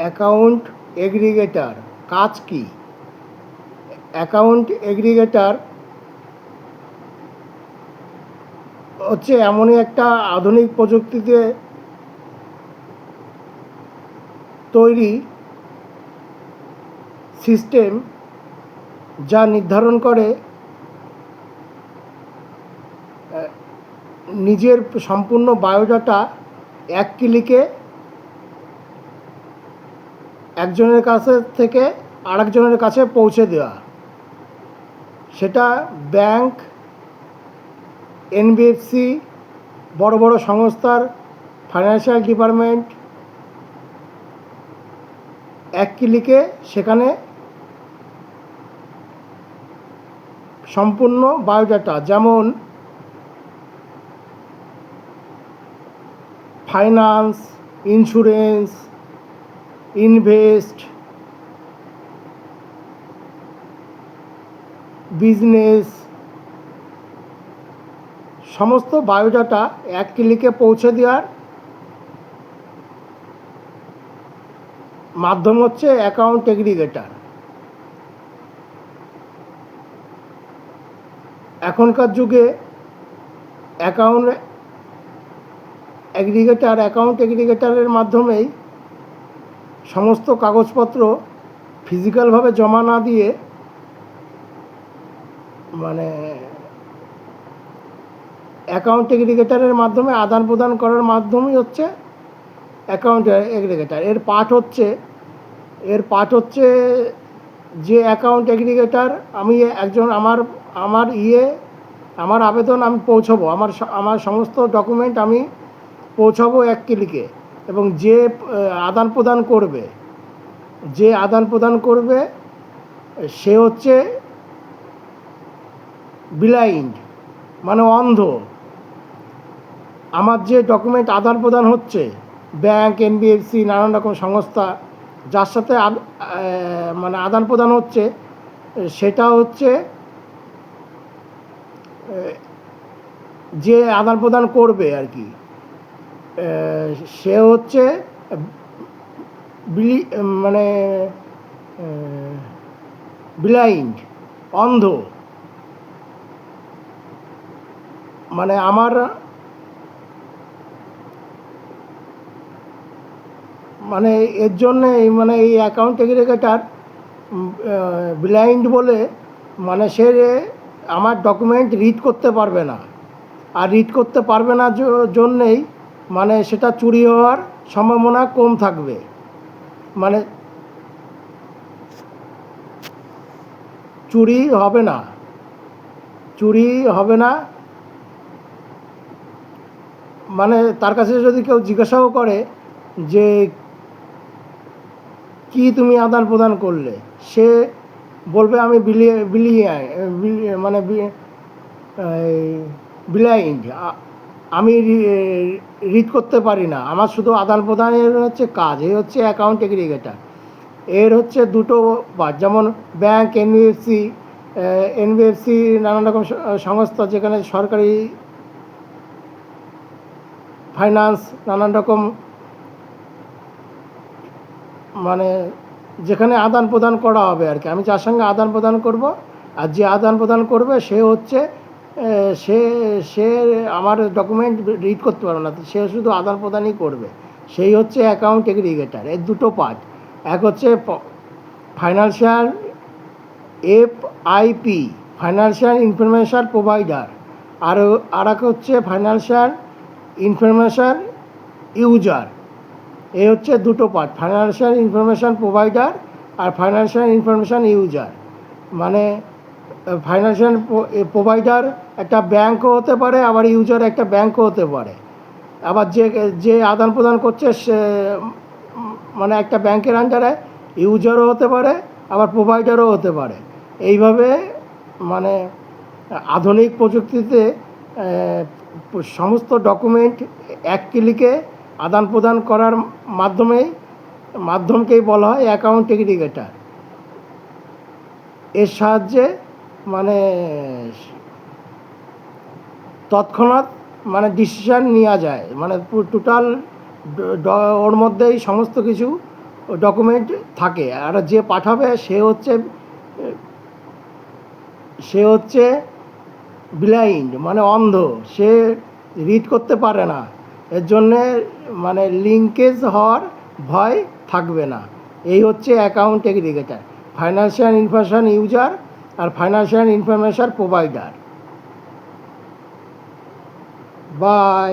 Account aggregator কাজ কি? Account aggregator হচ্ছে এমনই একটা আধুনিক প্রযুক্তিতে তৈরি সিস্টেম যা নির্ধারণ করে নিজের সম্পূর্ণ বায়োডাটা এক ক্লিকে একজনের কাছে থেকে আরেকজনের কাছে পৌঁছে দেওয়া। সেটা ব্যাংক, এনবিএফসি, বড় বড় সংস্থার ফাইন্যান্সিয়াল ডিপার্টমেন্ট এক ক্লিকে সেখানে সম্পূর্ণ বায়োডাটা, যেমন ফাইন্যান্স, ইন্স্যুরেন্স, ইনভেস্ট, বিজনেস, সমস্ত বায়োডাটা এক ক্লিকে পৌঁছে দেওয়ার মাধ্যম হচ্ছে অ্যাকাউন্ট এগ্রিগেটর। এখনকার যুগে অ্যাকাউন্ট এগ্রিগেটরের মাধ্যমেই সমস্ত কাগজপত্র ফিজিক্যালভাবে জমা না দিয়ে, মানে অ্যাকাউন্ট এগ্রিগেটরের মাধ্যমে আদান প্রদান করার মাধ্যমই হচ্ছে অ্যাকাউন্ট এগ্রিগেটর। এর পার্ট হচ্ছে যে অ্যাকাউন্ট এগ্রিগেটর আমি একজন আমার আবেদন আমি পৌঁছাবো, আমার সমস্ত ডকুমেন্ট আমি পৌঁছাবো এক ক্লিকে, এবং যে আদান প্রদান করবে সে হচ্ছে ব্লাইন্ড, মানে অন্ধ। আমার যে ডকুমেন্ট আদান প্রদান হচ্ছে ব্যাংক, এনবিএফসি, নানান রকম সংস্থা যার সাথে মানে আদান প্রদান হচ্ছে, সেটা হচ্ছে যে আদান প্রদান করবে আর কি, সে হচ্ছে মানে ব্লাইন্ড, অন্ধ। মানে আমার মানে এর জন্যে মানে এই অ্যাকাউন্ট এগ্রিগেটর ব্লাইন্ড বলে, মানে সে আমার ডকুমেন্ট রিড করতে পারবে না। আর রিড করতে পারবে না জন্যেই মানে সেটা চুরি হওয়ার সম্ভাবনা কম থাকবে। মানে চুরি হবে না। মানে তার কাছে যদি কেউ জিজ্ঞাসাও করে যে কি তুমি আদান প্রদান করলে, সে বলবে আমি মানে ব্লাইন্ড, আমি রিড করতে পারি না, আমার শুধু আদান প্রদানের হচ্ছে কাজ। এই হচ্ছে অ্যাকাউন্ট এগ্রিগেটর। এর হচ্ছে দুটো পার্ট, যেমন ব্যাংক, এনবিএফসি নানান রকম সংস্থা, যেখানে সরকারি ফাইন্যান্স নানান রকম, মানে যেখানে আদান প্রদান করা হবে আর কি। আমি যার সঙ্গে আদান প্রদান করব, আর যে আদান প্রদান করবে সে হচ্ছে সে আমার ডকুমেন্ট রিড করতে পারবে না, সে শুধু আদান প্রদানই করবে। সেই হচ্ছে অ্যাকাউন্ট এগ্রিগেটর। এর দুটো পার্ট, এক হচ্ছে financial FIP, financial information provider, আর এক হচ্ছে ফাইন্যান্সিয়াল ইনফরমেশান ইউজার। এই হচ্ছে দুটো পার্ট, ফাইন্যান্সিয়াল ইনফরমেশান প্রোভাইডার আর ফাইন্যান্সিয়াল ইনফরমেশান ইউজার। মানে ফাইন্যান্সিয়াল প্রোভাইডার একটা ব্যাঙ্কও হতে পারে, আবার ইউজার একটা ব্যাঙ্কও হতে পারে। আবার যে আদান প্রদান করছে সে মানে একটা ব্যাংকের আন্ডারে ইউজারও হতে পারে, আবার প্রোভাইডারও হতে পারে। এইভাবে মানে আধুনিক প্রযুক্তিতে সমস্ত ডকুমেন্ট এক ক্লিকে আদান প্রদান করার মাধ্যমকেই বলা হয় অ্যাকাউন্ট এগ্রিগেটর। এর সাহায্যে মানে তৎক্ষণাৎ মানে ডিসিশান নেওয়া যায়, মানে টোটাল ওর মধ্যেই সমস্ত কিছু ডকুমেন্ট থাকে, আর যে পাঠাবে সে হচ্ছে ব্লাইন্ড, মানে অন্ধ, সে রিড করতে পারে না। এর জন্যে মানে লিঙ্কেজ হওয়ার ভয় থাকবে না। এই হচ্ছে account aggregator, financial information user আর ফাইন্যান্সিয়াল ইনফরমেশান প্রোভাইডার। বাই।